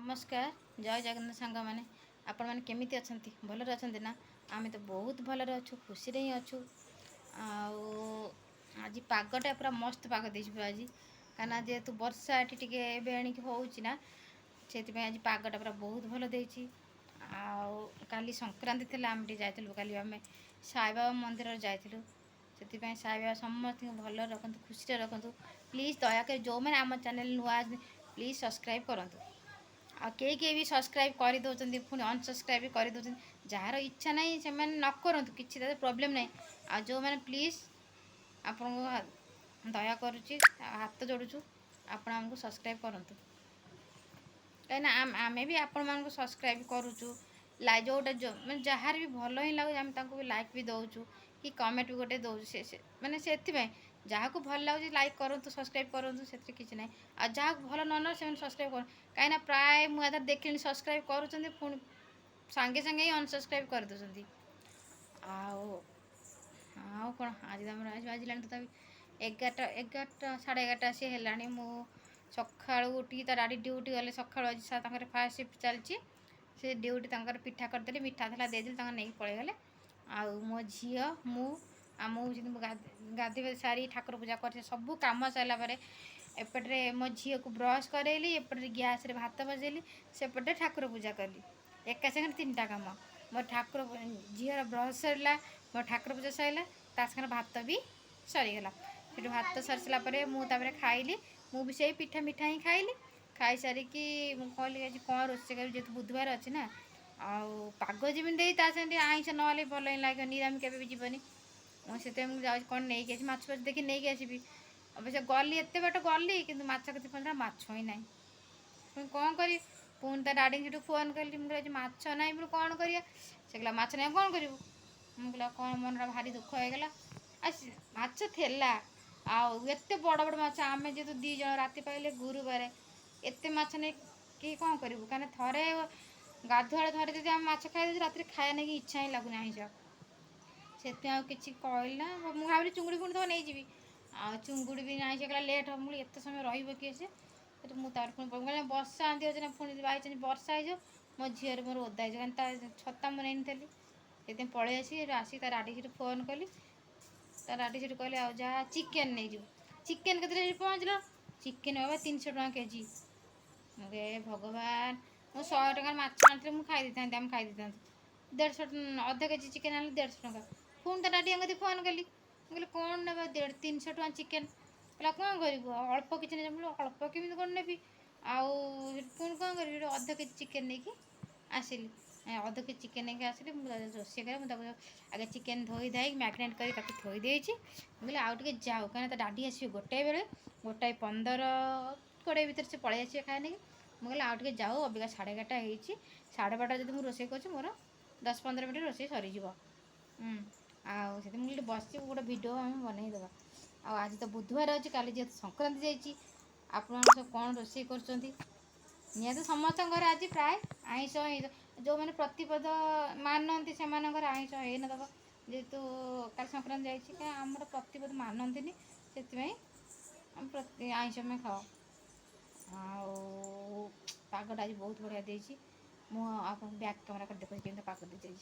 नमस्कार जय जगन्नाथ सांग मैंने आपण मैंने केमिति अछंती भलरे अछंती ना आमे तो बहुत भलरे अछु खुशी रे अछु आज पागटा पूरा मस्त पाग देछि आज काना जेहेतु वर्षा एठी टिके एबे आनिक होउछि ना सेति आज पागटा पूरा बहुत भल देछि काली संक्रांति थिला आमे टी जाइतलु काली आमे साई बाबा मंदिर जाइतलु सेति साई बाबा समस्त भल रखंतु खुशी रे रखंतु प्लीज दया कर जो मैंने आम चैनल नुआ प्लीज सब्सक्राइब करंतु आ के भी सब्सक्राइब कर दौरान पुणी अनसब्सक्राइब भी कर दौरान जार इच्छा ना से न करूँ किसी प्रोब्लेम ना आ जो मैंने प्लीज आपण दया करुच्ची हाथ जोड़ुचु आपण आमको सब्सक्राइब करूँ कहीं आमे भी आपण मानक सब्सक्राइब करुचु लाइक जोटा जो मैं जार भी भल ही लगे आम भी लाइक भी दौचु कि कमेंट भी गोटे दौचु से मैंने से जहाँ को भल लगे लाइक करूँ सब्सक्राइब करूँ से किसी ना आ जहाँ भल न से सब्सक्राइब कर कहीं प्राय मुझे देख सब्सक्राइब करुँच पुणी सांगे सांगे ही अनसब्सक्राइब कर दौरान आउ कौन आज आज बाजिला तथा 11 साढ़े 11 सी है मु सका उठी डाडी ड्यूटी गले सका आज फास्ट सिफ्ट चलती से ड्यूटी पिठा करदेली मिठा था देदेली नहीं पलैगले आ मो झी मु गाधे सारी ठाकुर पूजा कर सब कम सारापर एपटे मो झी को ब्रश करेली एपटे गैस रे भात बजेली सेपटे ठाकुर पूजा कली एका सागर 3टा कम मो ठाकुर झीर ब्रश सरला मो ठाकुर पूजा सरला ता सागर भात भी सरीगला फिर भात सरी सारापर मुझे खाइली मुझे से पिठा मिठा ही खाइली खाई सारिकी कहली आज कौन रोषे कर जेहतु बुधवार अच्छी ना आग जमी से आईष ना भल ही लगे निरामी के भी जीवनी से कौन नहीं माछ फाछ देखी नहीं आसबि अवश्य गली एत बाट गली कि कति पहुँचा माछ ही ना पुणी कौन करी पुणी ता डाडी से फोन कली मुझे माछ ना पुणी कौन कर कहला माछ ना कौन करूँ मुझे कौन मन भारी दुख होगला माछ थेला आते बड़ बड़ माछ आम जेहतु 2 जन राति पाइले गुरुवार एत माछ नहीं कि कौन करूँ कहीं थे गाधुआ थे जब आम माछ खाई राति खाया नहीं इच्छा ही लगुना आईष से किसी कहल ना मुझे भावी चुंगुड़ी पुणी तो नहीं जी चुंगुड़ी भी आईष कहला लेट हम मुझे एत समय रही सी मुझे पुणी बर्षा आंती अच्छे ना पुणी बाई बर्षा हो मो झीर मोर ओदा हो छता मुझे नहीं से पलि आसी डाडी से फोन कली डाडी से कहले आ जा चिकेन नहीं जीव चिकेन के पहुँचल चिकेन बाबा 300 टका केजी मुझे भगवान मु 100 टकर माछ आनी मुझे खाई था आम खाई 150 अधा केजी चिकेन आनी 150 टका पुणी तो डाडी फोन कली कहली कौन ना 300 टका चिकेन कहला कौन कर अल्प किसी नहीं अल्प केमी कौन नेबी पुणी कौन कर अधा केजी चिकेन नहीं आसिली अध के चिकेन नहीं आसिली रोषे कर आगे चिकेन धोई धाई मैरिनेट कर थोई देती मुझे आउ टे जाऊ कहीं डाडी आसो 1 बेले 1:15 भर से पलि आसो खाए नहीं मुझे आउ टे जाऊ अबिका 11:30 हो 12:30 जब मुझे रोषे कर मोर 10-15 मिनट रोषे सरीज मुझे बस गोटे भिड आम बनईदे आज तो बुधवार अच्छी काली जेहतु संक्रांति जापण कौन रोषे कर निहत समस्त घर आज प्राय आईष जो मैंने प्रतिपद मानती से आईष है ना दब जेहेतु काली संक्रांति जामर प्रतिपद मानती से आईष में खाओ पागटा आज बहुत बढ़िया मुझे बैक कैमेरा कर देखो पाग दे